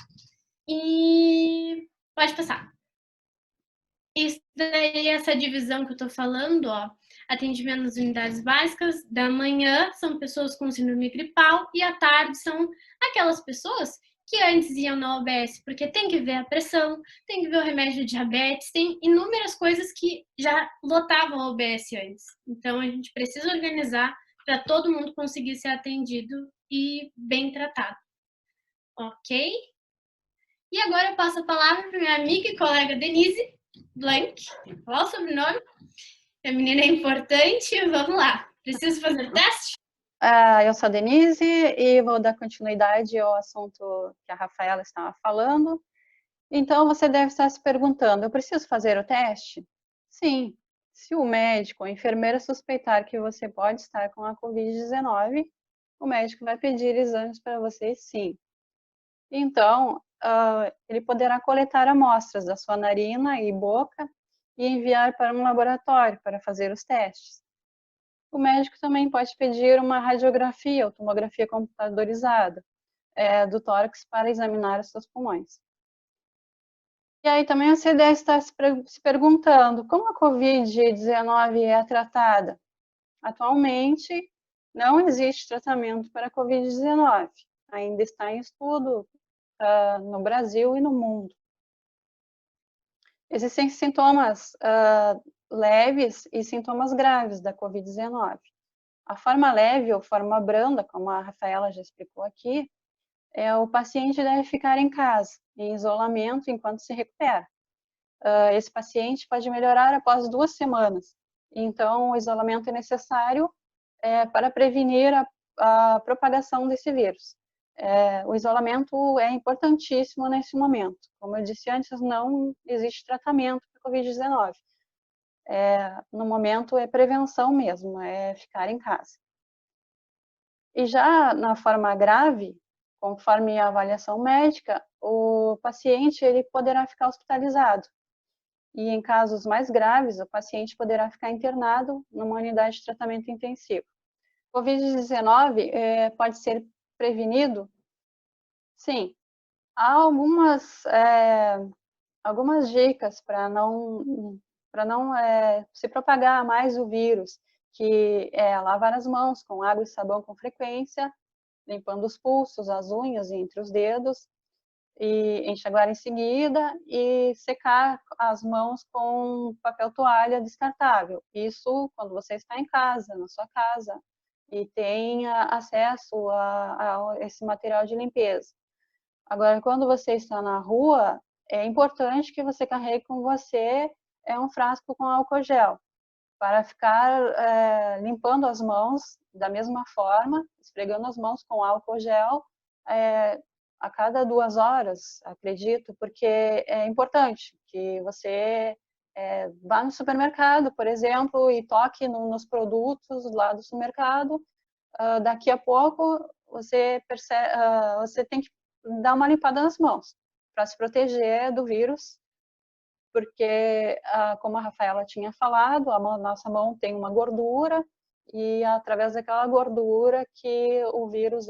A: E pode passar. Isso daí, essa divisão que eu tô falando, atendimento nas unidades básicas, da manhã são pessoas com síndrome gripal e à tarde são aquelas pessoas que antes iam na OBS, porque tem que ver a pressão, tem que ver o remédio de diabetes, tem inúmeras coisas que já lotavam a OBS antes. Então, a gente precisa organizar para todo mundo conseguir ser atendido e bem tratado. Ok? E agora eu passo a palavra para minha amiga e colega Denise Blank. Qual o sobrenome? A menina é importante, vamos lá. Preciso fazer o teste?
B: Eu sou a Denise e vou dar continuidade ao assunto que a Rafaela estava falando. Então, você deve estar se perguntando, eu preciso fazer o teste? Sim. Se o médico ou a enfermeira suspeitar que você pode estar com a Covid-19, o médico vai pedir exames para você, sim. Então, ele poderá coletar amostras da sua narina e boca e enviar para um laboratório para fazer os testes. O médico também pode pedir uma radiografia ou tomografia computadorizada do tórax para examinar os seus pulmões. E aí também você deve estar se perguntando como a Covid-19 é tratada. Atualmente, não existe tratamento para a Covid-19. Ainda está em estudo no Brasil e no mundo. Existem sintomas leves e sintomas graves da Covid-19. A forma leve ou forma branda, como a Rafaela já explicou aqui, o paciente deve ficar em casa, em isolamento, enquanto se recupera. Esse paciente pode melhorar após 2 semanas. Então, o isolamento é necessário para prevenir a propagação desse vírus. O isolamento é importantíssimo nesse momento. Como eu disse antes, não existe tratamento para a Covid-19. No momento é prevenção mesmo, é ficar em casa. E já na forma grave, conforme a avaliação médica, o paciente ele poderá ficar hospitalizado. E em casos mais graves, o paciente poderá ficar internado numa unidade de tratamento intensivo. Covid-19 pode ser prevenido? Sim. Há algumas dicas para não se propagar mais o vírus, que é lavar as mãos com água e sabão com frequência, limpando os pulsos, as unhas entre os dedos, e enxaguar em seguida e secar as mãos com papel toalha descartável. Isso quando você está em casa, na sua casa, e tenha acesso a esse material de limpeza. Agora, quando você está na rua, é importante que você carregue com você um frasco com álcool gel, para ficar limpando as mãos da mesma forma, esfregando as mãos com álcool gel a cada 2 horas, acredito, porque é importante que você vá no supermercado, por exemplo, e toque nos produtos lá do supermercado. Daqui a pouco você tem que dar uma limpada nas mãos para se proteger do vírus, porque, como a Rafaela tinha falado, nossa mão tem uma gordura e através daquela gordura que o vírus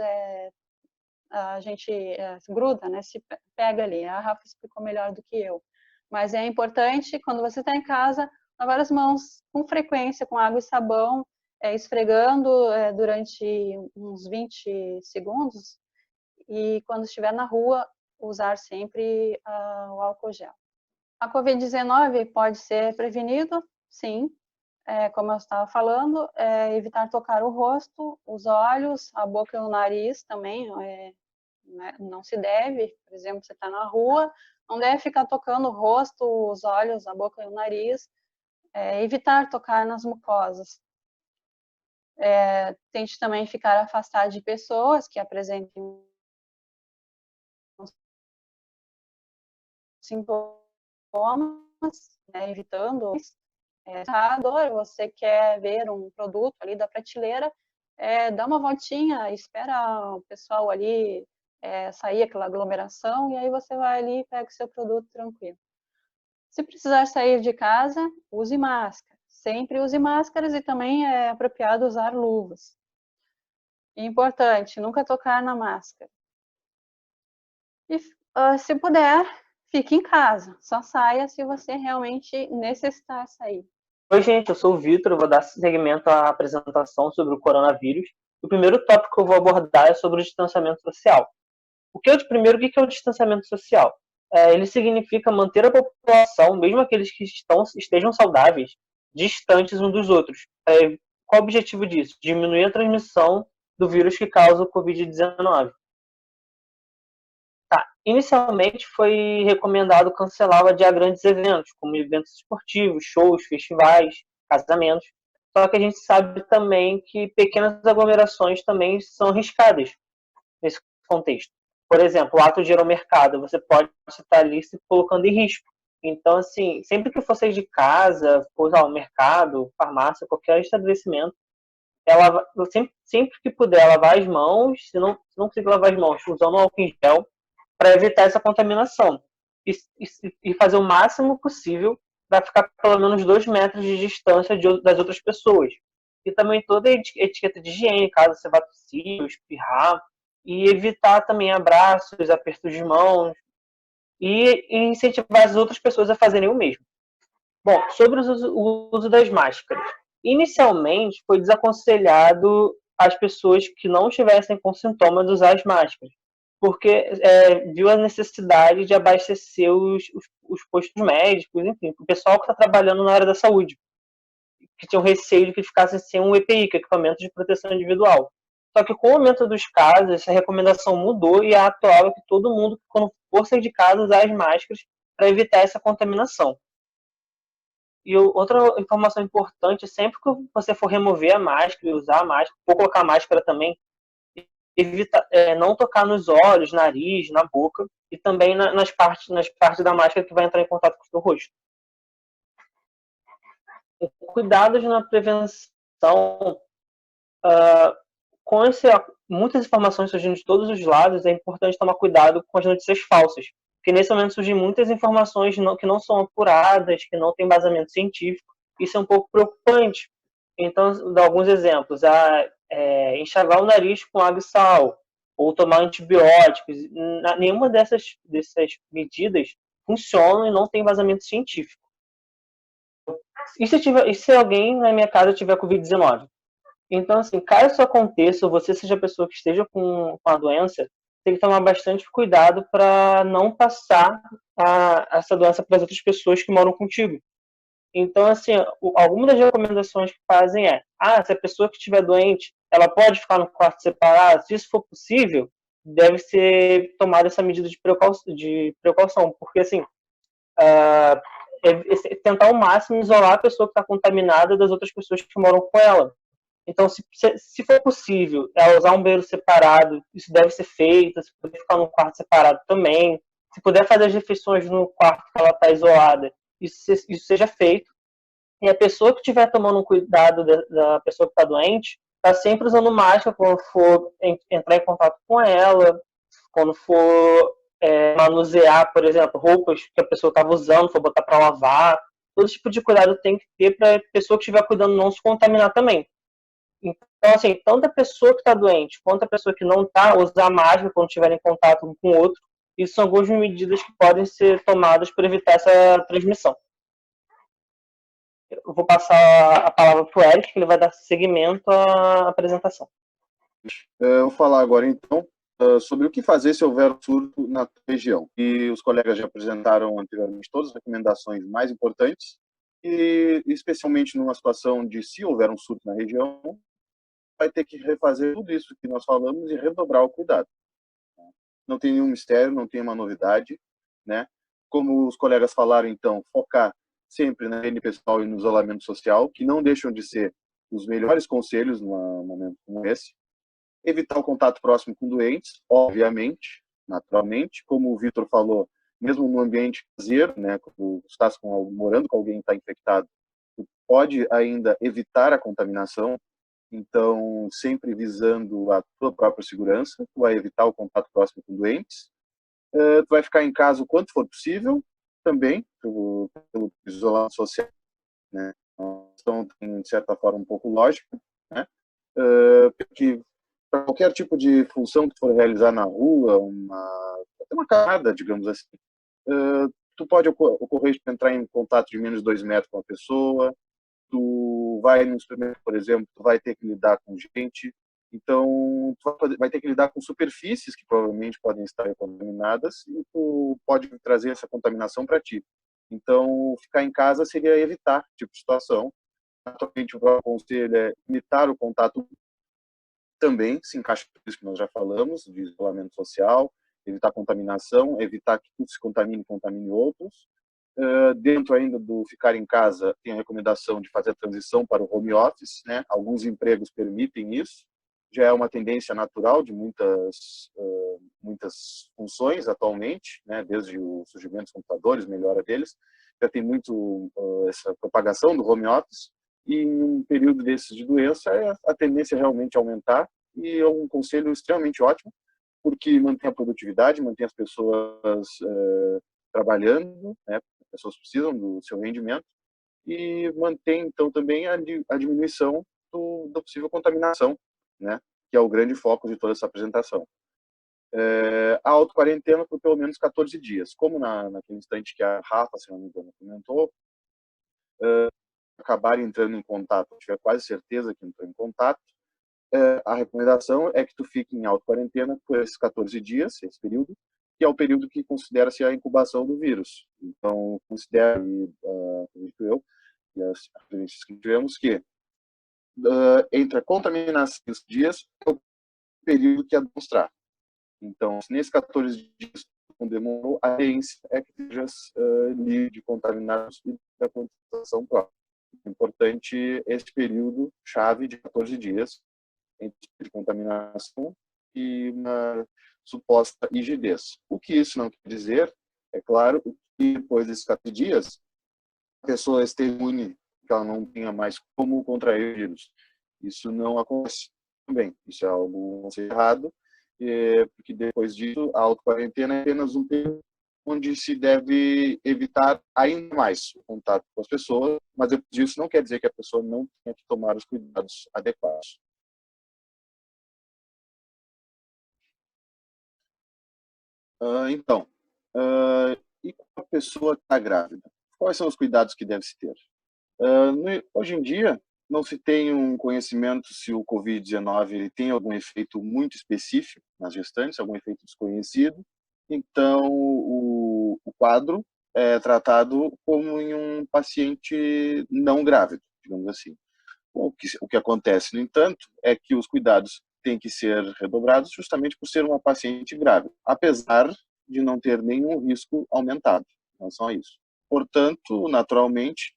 B: a gente se gruda, né? Se pega ali. A Rafa explicou melhor do que eu. Mas é importante, quando você está em casa, lavar as mãos com frequência, com água e sabão, esfregando durante uns 20 segundos, e quando estiver na rua, usar sempre o álcool gel. A Covid-19 pode ser prevenido, sim, como eu estava falando, evitar tocar o rosto, os olhos, a boca e o nariz também, né, não se deve, por exemplo, você está na rua, não deve ficar tocando o rosto, os olhos, a boca e o nariz, evitar tocar nas mucosas. Tente também ficar afastado de pessoas que apresentem sintomas, né, evitando você quer ver um produto ali da prateleira, dá uma voltinha, espera o pessoal ali sair aquela aglomeração, e aí você vai ali e pega o seu produto tranquilo. Se precisar sair de casa, use máscara. Sempre use máscaras e também é apropriado usar luvas. Importante, nunca tocar na máscara. E se puder, fique em casa. Só saia se você realmente necessitar sair.
C: Oi, gente, eu sou o Vitor, eu vou dar seguimento à apresentação sobre o coronavírus. O primeiro tópico que eu vou abordar é sobre o distanciamento social. O que é o distanciamento social? Ele significa manter a população, mesmo aqueles que estejam saudáveis, distantes uns dos outros. Qual o objetivo disso? Diminuir a transmissão do vírus que causa o Covid-19. Inicialmente foi recomendado cancelar ou adiar grandes eventos, como eventos esportivos, shows, festivais, casamentos. Só que a gente sabe também que pequenas aglomerações também são arriscadas nesse contexto. Por exemplo, o ato de ir ao mercado, você pode estar ali se colocando em risco. Então, assim, sempre que for sair de casa, for ao mercado, farmácia, qualquer estabelecimento, sempre que puder lavar as mãos, se não conseguir lavar as mãos, usando álcool em gel, para evitar essa contaminação e fazer o máximo possível para ficar pelo menos 2 metros de distância das outras pessoas. E também toda a etiqueta de higiene, caso você vá tossir ou espirrar, e evitar também abraços, apertos de mãos e incentivar as outras pessoas a fazerem o mesmo. Bom, sobre o uso das máscaras. Inicialmente foi desaconselhado as pessoas que não estivessem com sintomas usar as máscaras, porque viu a necessidade de abastecer os postos médicos, enfim, o pessoal que está trabalhando na área da saúde, que tinham receio de que ficassem sem um EPI, que é equipamento de proteção individual. Só que com o aumento dos casos, essa recomendação mudou e a atual é que todo mundo, quando for sair de casa, usar as máscaras para evitar essa contaminação. E outra informação importante, sempre que você for remover a máscara e usar a máscara, ou colocar a máscara também, evita não tocar nos olhos, nariz, na boca e também nas partes da máscara que vai entrar em contato com o seu rosto. Cuidados na prevenção muitas informações surgindo de todos os lados, é importante tomar cuidado com as notícias falsas. Porque nesse momento surgem muitas informações que não são apuradas, que não têm embasamento científico. Isso é um pouco preocupante. Então, vou dar alguns exemplos. Enxagar o nariz com água e sal, ou tomar antibióticos. Nenhuma dessas medidas funciona e não tem embasamento científico. E se alguém na minha casa tiver Covid-19? Então, assim, caso isso aconteça, ou você seja a pessoa que esteja com a doença, tem que tomar bastante cuidado para não passar essa doença para as outras pessoas que moram contigo. Então, assim, algumas das recomendações que fazem se a pessoa que estiver doente, ela pode ficar no quarto separado, se isso for possível, deve ser tomada essa medida de precaução, porque, assim, tentar ao máximo isolar a pessoa que está contaminada das outras pessoas que moram com ela. Então, se for possível, ela usar um banheiro separado, isso deve ser feito. Se puder ficar num quarto separado também. Se puder fazer as refeições no quarto que ela está isolada, isso seja feito. E a pessoa que estiver tomando um cuidado da pessoa que está doente, está sempre usando máscara quando for entrar em contato com ela, quando for manusear, por exemplo, roupas que a pessoa estava usando, for botar para lavar. Todo tipo de cuidado tem que ter para a pessoa que estiver cuidando não se contaminar também. Então, assim, tanto a pessoa que está doente quanto a pessoa que não está, usar máscara quando estiver em contato um com o outro. Isso são algumas medidas que podem ser tomadas para evitar essa transmissão. Eu vou passar a palavra para o Eric, que ele vai dar seguimento à apresentação.
D: Eu vou falar agora, então, sobre o que fazer se houver surto na região. E os colegas já apresentaram anteriormente todas as recomendações mais importantes, e especialmente numa situação de se houver um surto na região, vai ter que refazer tudo isso que nós falamos e redobrar o cuidado. Não tem nenhum mistério, não tem uma novidade, né? Como os colegas falaram, então, focar sempre na higiene pessoal e no isolamento social, que não deixam de ser os melhores conselhos num momento como esse. Evitar o contato próximo com doentes, obviamente, naturalmente, como o Vitor falou, mesmo no ambiente caseiro, né, quando estás morando com alguém que está infectado, tu pode ainda evitar a contaminação. Então, sempre visando a tua própria segurança, tu vai evitar o contato próximo com doentes. Tu vai ficar em casa o quanto for possível, também, pelo isolamento social, né? Então, tem, de certa forma, um pouco lógica, né? Porque para qualquer tipo de função que tu for realizar na rua, uma caminhada, digamos assim, tu pode ocorrer de entrar em contato de menos de 2 metros com a pessoa. Tu vai no supermercado, por exemplo, tu vai ter que lidar com gente, então tu vai ter que lidar com superfícies que provavelmente podem estar contaminadas e tu pode trazer essa contaminação para ti. Então, ficar em casa seria evitar esse tipo de situação. Atualmente, o próprio conselho é limitar o contato, também se encaixa com isso que nós já falamos, de isolamento social, evitar contaminação, evitar que tudo se contamine e contamine outros. Dentro ainda do ficar em casa, tem a recomendação de fazer a transição para o home office, né? Alguns empregos permitem isso, já é uma tendência natural de muitas funções atualmente, né? Desde o surgimento dos computadores, melhora deles, já tem muito essa propagação do home office, e em um período desses de doença, a tendência é realmente aumentar, e é um conselho extremamente ótimo, porque mantém a produtividade, mantém as pessoas trabalhando, né? As pessoas precisam do seu rendimento, e mantém, então, também a diminuição da possível contaminação, né? Que é o grande foco de toda essa apresentação. A auto-quarentena por pelo menos 14 dias. Como naquele instante que a Rafa, se não me engano, comentou, acabar entrando em contato, tiver quase certeza que entrou em contato, a recomendação é que tu fique em auto-quarentena por esses 14 dias, esse período, que é o período que considera-se a incubação do vírus. Então, considera, acredito eu, e as experiências que tivemos, que entre a contaminação e os dias é o período que é demonstrar. Então, se nesses 14 dias não demorou, a tendência é que estejas livre de contaminados e da contaminação própria. É importante esse período chave de 14 dias entre contaminação e uma suposta rigidez. O que isso não quer dizer, é claro, que depois desses 14 dias, a pessoa esteja imune, que ela não tenha mais como contrair o vírus. Isso não acontece. também. Isso é algo não ser errado, porque depois disso a auto-quarentena é apenas um tempo onde se deve evitar ainda mais o contato com as pessoas, mas depois disso não quer dizer que a pessoa não tenha que tomar os cuidados adequados. Então, e quando a pessoa está grávida? Quais são os cuidados que deve se ter? Hoje em dia, não se tem um conhecimento se o Covid-19 ele tem algum efeito muito específico nas gestantes, algum efeito desconhecido. Então, o quadro é tratado como em um paciente não grávido, digamos assim. O que acontece, no entanto, é que os cuidados têm que ser redobrados justamente por ser uma paciente grávida, apesar de não ter nenhum risco aumentado em relação a isso. Portanto, naturalmente,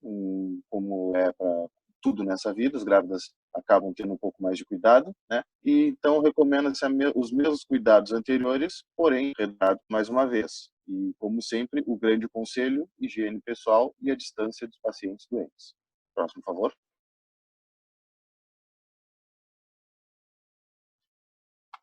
D: como é para tudo nessa vida, as grávidas acabam tendo um pouco mais de cuidado, né? E então recomenda-se os mesmos cuidados anteriores, porém redobrados mais uma vez. E, como sempre, o grande conselho, higiene pessoal e a distância dos pacientes doentes. Próximo, por favor.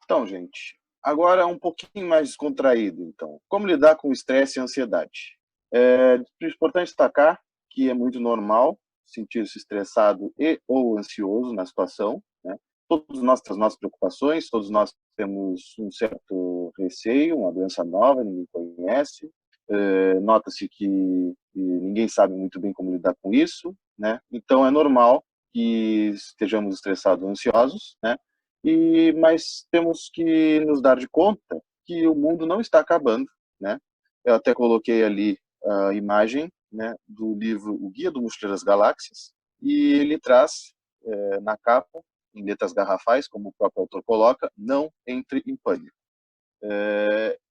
D: Então, gente, agora um pouquinho mais descontraído, então. Como lidar com estresse e ansiedade? É importante destacar que é muito normal sentir-se estressado e ou ansioso na situação, né? Todos nós temos nossas preocupações, todos nós temos um certo receio, uma doença nova, ninguém conhece. Nota-se que ninguém sabe muito bem como lidar com isso, né? Então é normal que estejamos estressados ou ansiosos, né? Mas temos que nos dar de conta que o mundo não está acabando, né? Eu até coloquei ali a imagem, né, do livro O Guia do Mochileiro das Galáxias, e ele traz na capa, em letras garrafais, como o próprio autor coloca, não entre em pânico.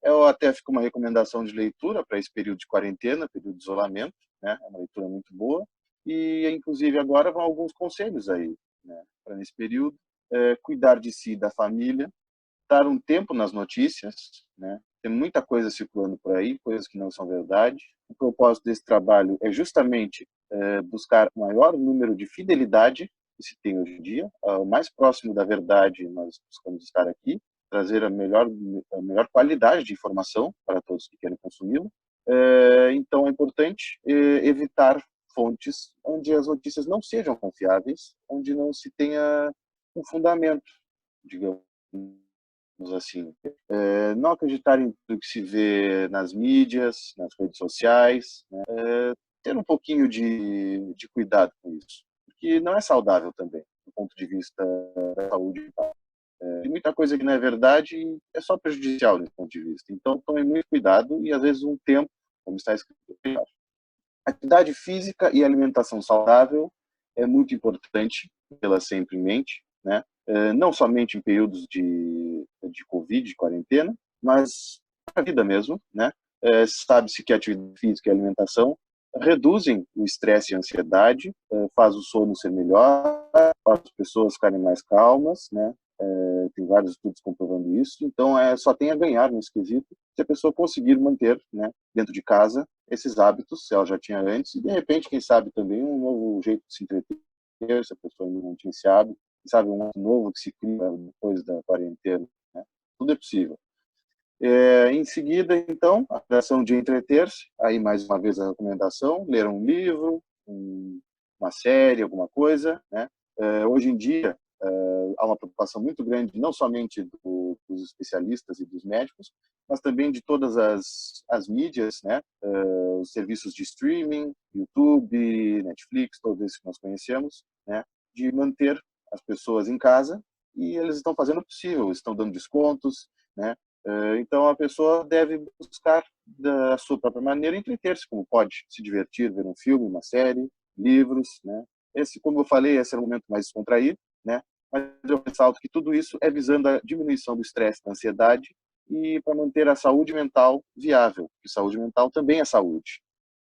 D: Eu até fico uma recomendação de leitura para esse período de quarentena, período de isolamento, né? É uma leitura muito boa, e inclusive agora vão alguns conselhos aí, né, para nesse período. Cuidar de si e da família, dar um tempo nas notícias, né? Tem muita coisa circulando por aí, coisas que não são verdade. O propósito desse trabalho é justamente buscar o maior número de fidelidade que se tem hoje em dia, o mais próximo da verdade nós buscamos estar aqui, trazer a melhor qualidade de informação para todos que querem consumi-la. Então é importante evitar fontes onde as notícias não sejam confiáveis, onde não se tenha um fundamento, digamos assim. Não acreditar em tudo que se vê nas mídias, nas redes sociais, né? Ter um pouquinho de cuidado com isso, porque não é saudável também, do ponto de vista da saúde. Tem muita coisa que não é verdade e é só prejudicial desse ponto de vista. Então, tome muito cuidado e, às vezes, um tempo, como está escrito. Atividade física e alimentação saudável é muito importante, tê-la sempre em mente, né? Não somente em períodos de Covid, de quarentena, mas na vida mesmo, né? Sabe-se que a atividade física e a alimentação reduzem o estresse e a ansiedade, faz o sono ser melhor, faz as pessoas ficarem mais calmas, né? Tem vários estudos comprovando isso, então só tem a ganhar nesse quesito se a pessoa conseguir manter, né, dentro de casa, esses hábitos, se ela já tinha antes, e de repente, quem sabe também um novo jeito de se entreter, se a pessoa ainda não tinha esse hábito, quem sabe um novo que se cria depois da quarentena, né? Tudo é possível. Em seguida, então, a criação de entreter-se, aí mais uma vez a recomendação, ler um livro, uma série, alguma coisa, né? Hoje em dia, há uma preocupação muito grande, não somente dos especialistas e dos médicos, mas também de todas as mídias, né? Os serviços de streaming, YouTube, Netflix, todos esses que nós conhecemos, né? De manter as pessoas em casa, e eles estão fazendo o possível, estão dando descontos, né? Então a pessoa deve buscar da sua própria maneira entreter-se, como pode se divertir, ver um filme, uma série, livros, né? Como eu falei, esse é o momento mais descontraído, né? Mas eu ressalto que tudo isso é visando a diminuição do estresse, da ansiedade e para manter a saúde mental viável, porque saúde mental também é saúde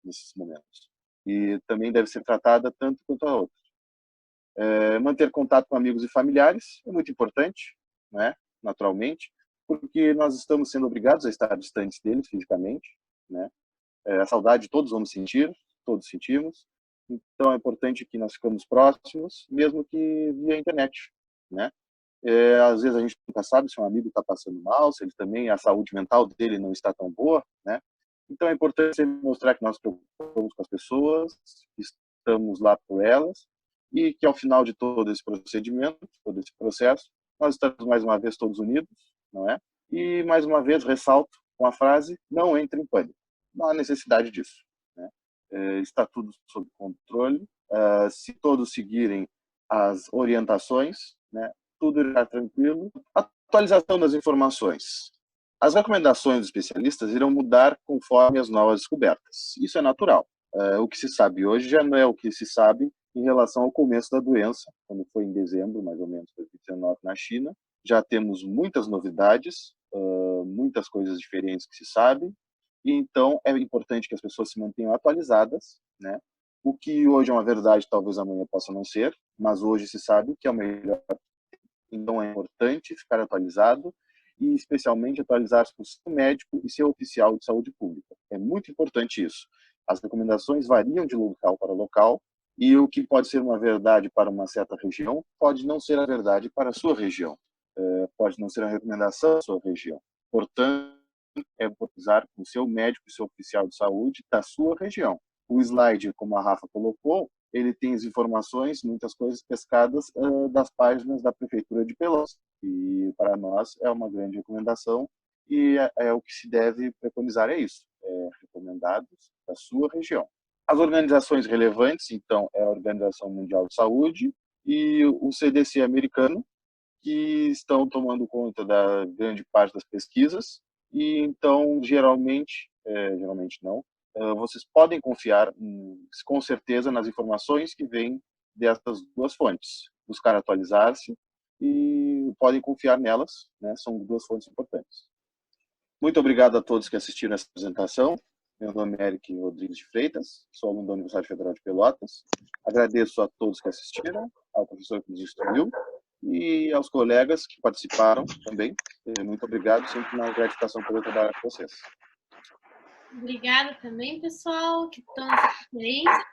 D: nesses momentos. E também deve ser tratada tanto quanto a outra. Manter contato com amigos e familiares é muito importante, né? Naturalmente, porque nós estamos sendo obrigados a estar distantes deles fisicamente, né? A saudade todos vamos sentir, todos sentimos. Então é importante que nós ficamos próximos, mesmo que via internet, né? Às vezes a gente nunca sabe se um amigo está passando mal, se ele também, a saúde mental dele não está tão boa, né? Então é importante sempre mostrar que nós preocupamos com as pessoas, que estamos lá por elas, e que ao final de todo esse procedimento, todo esse processo, nós estamos mais uma vez todos unidos, não é? E mais uma vez ressalto com a frase: não entre em pânico. Não há necessidade disso, né? Está tudo sob controle. Se todos seguirem as orientações, né, tudo irá tranquilo. Atualização das informações. As recomendações dos especialistas irão mudar conforme as novas descobertas. Isso é natural. O que se sabe hoje já não é o que se sabe em relação ao começo da doença, quando foi em dezembro, mais ou menos, de 2019, na China. Já temos muitas novidades, muitas coisas diferentes que se sabem, e então é importante que as pessoas se mantenham atualizadas, né? O que hoje é uma verdade, talvez amanhã possa não ser, mas hoje se sabe que é o melhor. Então é importante ficar atualizado e especialmente atualizar-se com o seu médico e seu oficial de saúde pública. É muito importante isso. As recomendações variam de local para local e o que pode ser uma verdade para uma certa região pode não ser a verdade para a sua região. Pode não ser a recomendação da sua região. Portanto, é atualizar com o seu médico e seu oficial de saúde da sua região. O slide, como a Rafa colocou, ele tem as informações, muitas coisas pescadas das páginas da Prefeitura de Pelotas. E para nós é uma grande recomendação e o que se deve preconizar é isso, recomendados da sua região. As organizações relevantes, então, é a Organização Mundial de Saúde e o CDC americano, que estão tomando conta da grande parte das pesquisas e então geralmente não, vocês podem confiar com certeza nas informações que vêm dessas duas fontes, buscar atualizar-se e podem confiar nelas, né? São duas fontes importantes. Muito obrigado a todos que assistiram essa apresentação. Meu nome é Eric Rodrigues de Freitas, sou aluno da Universidade Federal de Pelotas. Agradeço a todos que assistiram, ao professor que nos instruiu e aos colegas que participaram também. Muito obrigado, sempre uma gratificação poder trabalhar com vocês.
A: Obrigada também, pessoal, que estão nessa conferência.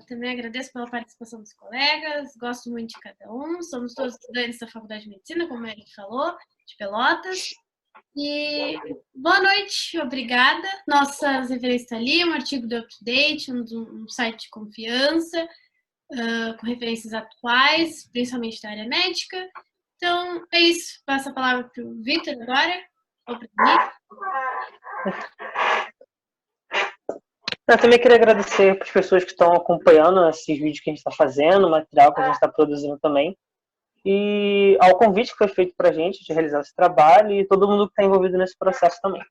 A: Também agradeço pela participação dos colegas, gosto muito de cada um. Somos todos estudantes da Faculdade de Medicina, como a Eric falou, de Pelotas. E boa noite, obrigada. Nossas referências estão ali, um artigo do UpToDate, um site de confiança, com referências atuais, principalmente da área médica. Então, é isso. Passo a palavra para o Vitor agora, ou para mim.
C: Eu também queria agradecer para as pessoas que estão acompanhando esses vídeos que a gente está fazendo, o material que a gente está produzindo também, e ao convite que foi feito para a gente de realizar esse trabalho e todo mundo que está envolvido nesse processo também.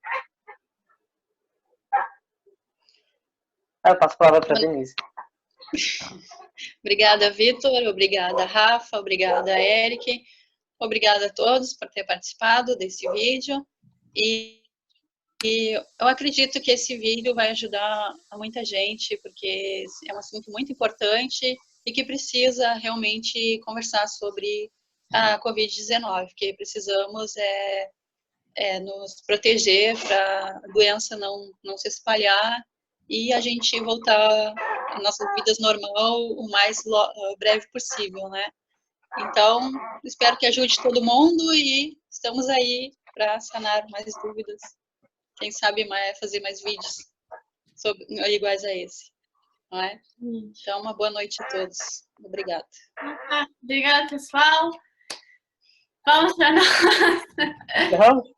C: Eu passo a palavra para a Denise.
E: Obrigada, Vitor. Obrigada, Rafa. Obrigada, Eric. Obrigada a todos por ter participado desse vídeo. E eu acredito que esse vídeo vai ajudar a muita gente, porque é um assunto muito importante e que precisa realmente conversar sobre a Covid-19, porque precisamos nos proteger para a doença não se espalhar e a gente voltar às nossas vidas normal o mais breve possível, né? Então, espero que ajude todo mundo e estamos aí para sanar mais dúvidas. Quem sabe fazer mais vídeos iguais a esse, não é? Então, uma boa noite a todos. Obrigada.
A: Obrigada, pessoal. Vamos para nós.